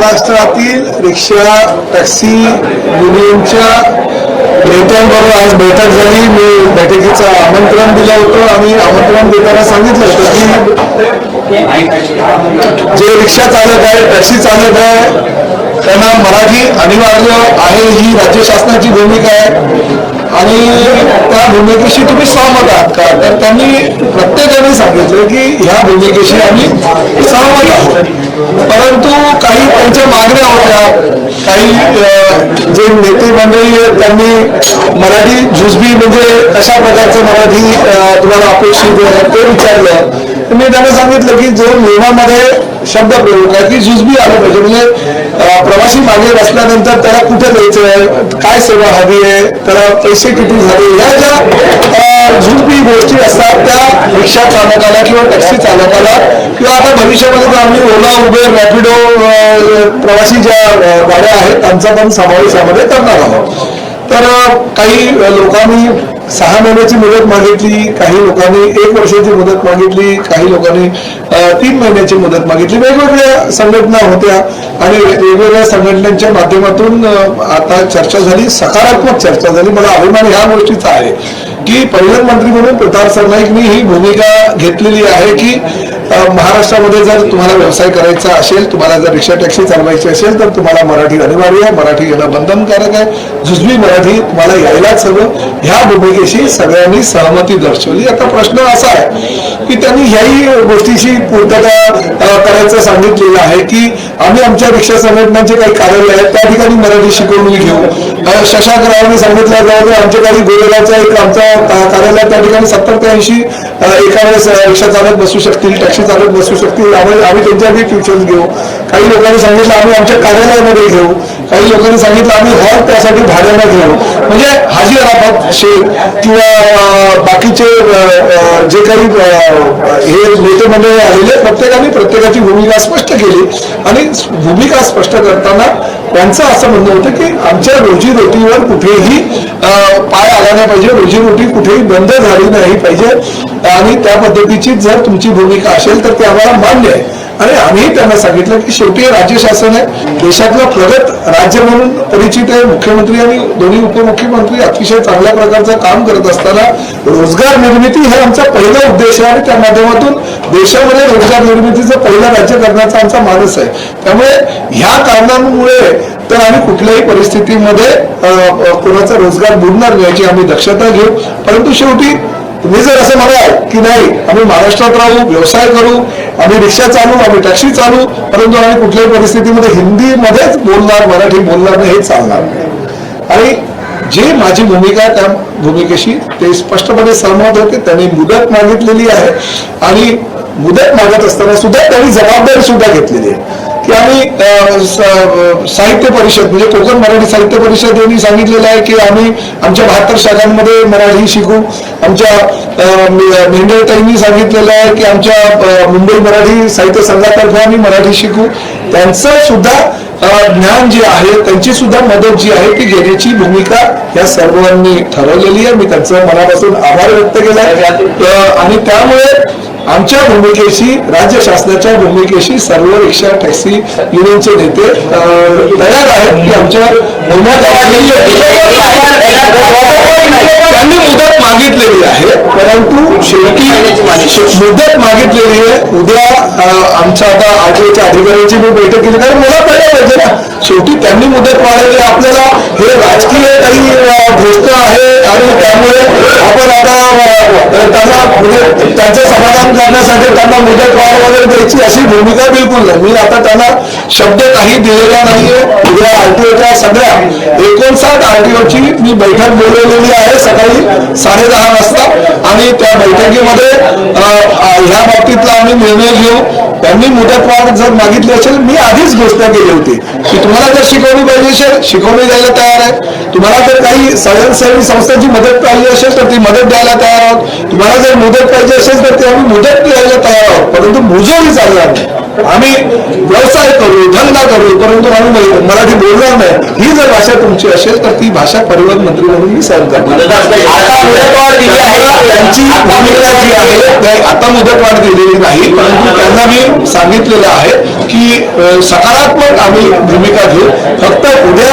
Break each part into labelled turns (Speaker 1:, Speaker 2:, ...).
Speaker 1: महाराष्ट्रातील rickshaw taxi युनियनच्या नेत्यांबरोबर आज बैठक झाली। मी बैठकीचं आमंत्रण दिलं होतं आणि आमंत्रण देताना सांगितलं होतं की जे रिक्षा चालक आहे, टॅक्सी चालक आहे, त्यांना मराठी अनिवार्य आहे ही राज्य शासनाची भूमिका आहे आणि त्या भूमिकेशी तुम्ही सहमत आहात का? तर त्यांनी प्रत्येकाने सांगितलं की ह्या भूमिकेशी आम्ही सहमत आहोत, परंतु काही त्यांच्या मागण्या होत्या। काही जे नेते मंडळी आहेत त्यांनी मराठी जुजबी म्हणजे कशा प्रकारचं मराठी तुम्हाला अपेक्षित आहे ते विचारलं। मी त्यांना सांगितलं की जो नियमामध्ये शब्द प्रयोग आहे की जुजबी आलं पाहिजे, म्हणजे प्रवासी मागे बसल्यानंतर त्याला कुठे जायचं आहे, काय सेवा हवी आहे, त्याला पैसे किती झाले, या ज्या जुजबी गोष्टी असतात त्या रिक्षा चालकाला किंवा टॅक्सी चालकाला किंवा आता भविष्यामध्ये तर आम्ही ओला, उबेर, रॅपिडो प्रवासी ज्या गाड्या आहेत त्यांचा पण समावेश यामध्ये करणार आहोत। तर काही लोकांनी 6 महिन्याची मुदत मागितली, काही लोकांनी 1 वर्षाची मुदत मागितली, काही लोकांनी 3 महिन्याची मुदत मागितली। वेगवेगळ्या संघटना होत्या आणि वेगवेगळ्या संघटनांच्या माध्यमातून आता चर्चा झाली, सकारात्मक चर्चा झाली। मला अभिमान ह्या गोष्टीचा आहे की परिवहन मंत्री म्हणून प्रताप सरनाईकनी ही भूमिका घेतलेली आहे की महाराष्ट्रामध्ये जर तुम्हाला व्यवसाय करायचा असेल, तुम्हाला जर रिक्षा टॅक्सी चालवायची असेल तर तुम्हाला मराठी अनिवार्य आहे, मराठी येणं बंधनकारक आहे, जुजबी मराठी तुम्हाला यायलाच हवं। ह्या भूमिकेशी सगळ्यांनी सहमती दर्शवली। आता प्रश्न असा आहे की त्यांनी ह्याही गोष्टीची पूर्तता करायचं सांगितलेलं आहे की आम्ही आमच्या रिक्षा संघटनांचे काही कार्यालय आहेत त्या ठिकाणी मराठी शिकवणी घेऊ। शशांक रावांनी सांगितलं जाऊ आमच्या काही गोरेगावचा एक आमचा कार्यालय त्या ठिकाणी 70 ते 80 एका वेळेस रिक्षा चालक बसू शकतील, टॅक्सी चालक बसू शकतील, आम्ही त्यांच्याकडे ट्युशन्स घेऊ। काही लोकांनी सांगितलं आम्ही आमच्या कार्यालयामध्ये घेऊ, काही लोकांनी सांगितलं आम्ही हॉल त्यासाठी भाड्याने घेऊ। म्हणजे हाजी अराफत शेख किंवा बाकीचे जे काही हे नेते मंडळी आलेले प्रत्येकाने प्रत्येकाची भूमिका स्पष्ट केली आणि भूमिका स्पष्ट करताना त्यांचं असं म्हणणं होतं की आमच्या रोजीरोटीवर कुठेही पाय आला नाही पाहिजे, रोजीरोटी कुठेही बंद झाली नाही पाहिजे आणि त्या पद्धतीची जर तुमची भूमिका असेल तर ते आम्हाला मान्य आहे। आणि आम्ही त्यांना सांगितलं की शेवटी राज्य शासन आहे, देशातलं प्रगत राज्य म्हणून परिचित आहे। मुख्यमंत्री आणि दोन्ही उपमुख्यमंत्री अतिशय चांगल्या प्रकारचं काम करत असताना रोजगार निर्मिती हे आमचा पहिला उद्देश आहे आणि त्या माध्यमातून देशामध्ये रोजगार निर्मितीचं पहिलं राज्य करण्याचा आमचा मानस आहे। त्यामुळे ह्या कारणांमुळे तर आम्ही कुठल्याही परिस्थितीमध्ये कोणाचा रोजगार बुडणार नाही याची आम्ही दक्षता घेऊ। परंतु शेवटी तुम्ही जर असं म्हणाल की नाही आम्ही महाराष्ट्रात राहू, व्यवसाय करू, आम्ही रिक्षा चालू, आम्ही टॅक्सी चालू, परंतु आम्ही कुठल्याही परिस्थितीमध्ये हिंदीमध्येच बोलणार, मराठी बोलणार नाही हे चालणार नाही। आणि जे माझी भूमिका त्या भूमिकेशी ते स्पष्टपणे सहमत होते। त्यांनी मुदत मागितलेली आहे आणि मुदत मागत असताना सुद्धा त्यांनी जबाबदारी सुद्धा घेतलेली आहे की आम्ही साहित्य परिषद म्हणजे कोकण मराठी साहित्य परिषद यांनी सांगितलेलं आहे की आम्ही आमच्या 72 शाखांमध्ये मराठी शिकू। आमच्या मेंढळताईंनी सांगितलेलं आहे की आमच्या मुंबई मराठी साहित्य संघातर्फे आम्ही मराठी शिकू। त्यांचं सुद्धा ज्ञान जे आहे, त्यांची सुद्धा मदत जी आहे ती घेण्याची भूमिका या सर्वांनी ठरवलेली आहे। मी त्यांचं मनापासून आभार व्यक्त केला आहे आणि त्यामुळे आमच्या भूमिकेशी, राज्य शासनाच्या भूमिकेशी सर्व रिक्षा टॅक्सी युनियनचे नेते तयार आहेत की आमच्या त्यांनी मुदत मागितलेली आहे, परंतु शेवटी मुदत मागितलेली आहे। उद्या आमच्या आता आरटीओच्या अधिकाऱ्यांची मी बैठक केली कारण मला कळलं पाहिजे ना, शेवटी त्यांनी मुदत मागितली। आपल्याला हे राजकीय काही गोष्ट आहे आणि त्यामुळे आपण आता त्यांना म्हणजे त्यांचं समाधान करण्यासाठी त्यांना मुदत वाढ वगैरे द्यायची अशी भूमिका बिलकुल नाही। मी आता त्यांना शब्द काही दिलेला नाहीये। उद्या आरटीओच्या सगळ्या 59 आरटीओची मी बैठक बोलवलेली आहे सकाळी 10:30 वाजता आणि त्या बैठकीमध्ये ह्या बाबतीतला आम्ही निर्णय घेऊ। त्यांनी मुदतवाढ जर मागितली असेल, मी आधीच घोषणा केली होती की तुम्हाला जर शिकवणी पाहिजे असेल शिकवणी द्यायला तयार आहे, तुम्हाला जर काही स्वयंसेवी संस्थांची मदत पाहिजे असेल तर ती मदत द्यायला तयार आहोत, तुम्हाला जर मुदत पाहिजे असेल तर ती आम्ही मुदत द्यायला तयार आहोत, परंतु मुजोरी चालणार नाही। आम्ही व्यवसाय करू, धंदा करू, परंतु आम्ही मराठी बोलणार नाही, ही जर भाषा तुमची असेल तर ती भाषा परिवहन मंत्री म्हणून मी सहन करतो. त्यांची भूमिका जी आहे आता मुदतवाढ दिलेली नाही, परंतु त्यांना मी सांगितलेलं आहे की सकारात्मक आम्ही भूमिका घेऊ. फक्त उद्या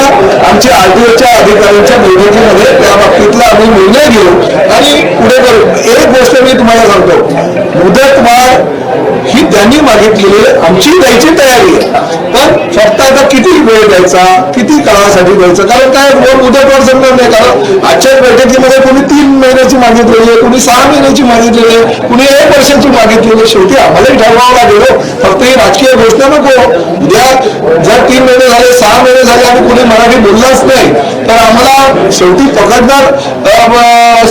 Speaker 1: आमच्या आरटीओच्या अधिकाऱ्यांच्या बैठकीमध्ये त्या बाबतीतला आम्ही निर्णय घेऊ आणि पुढे करू. एक गोष्ट मी तुम्हाला सांगतो, मुदतवाढ ही त्यांनी मागितलेली, आमची द्यायची तयारी आहे, पण फक्त आता किती वेळ द्यायचा, किती काळासाठी द्यायचं, कारण काय मुदतवाढ जमणार नाही. कारण आजच्या बैठकीमध्ये कोणी 3 महिन्याची मागितलेली आहे, कोणी 6 महिन्याची मागितलेली आहे, कुणी 1 वर्षाची मागितलेली आहे. शेवटी आम्हालाही ठरवावं लागेल. फक्त ही राजकीय घोषणा नको. उद्या जर 3 महिने झाले, 6 महिने झाले आणि कोणी मराठी बोललाच नाही तर आम्हाला शेवटी पकडणार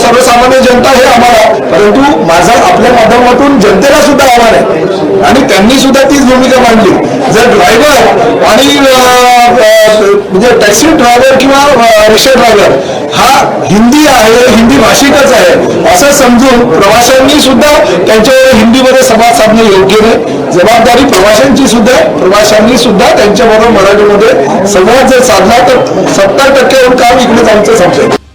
Speaker 1: सर्वसामान्य जनता हे आम्हाला. परंतु माझा आपल्या माध्यमातून जनतेला सुद्धा आव्हान आहे आणि त्यांनी सुद्धा तीच भूमिका मांडली. जर ड्रायव्हर आणि म्हणजे टॅक्सी ड्रायव्हर किंवा रिक्षा ड्रायव्हर हा हिंदी आहे, हिंदी भाषिकच आहे असं समजून प्रवाशांनी सुद्धा त्यांच्यावर हिंदीमध्ये संवाद साधणे योग्य नाही. जबाबदारी प्रवाशांची सुद्धा, प्रवाशांनी सुद्धा त्यांच्याबरोबर मराठीमध्ये संवाद जर साधला तर 70% काम इकडेच आमचं संपलं.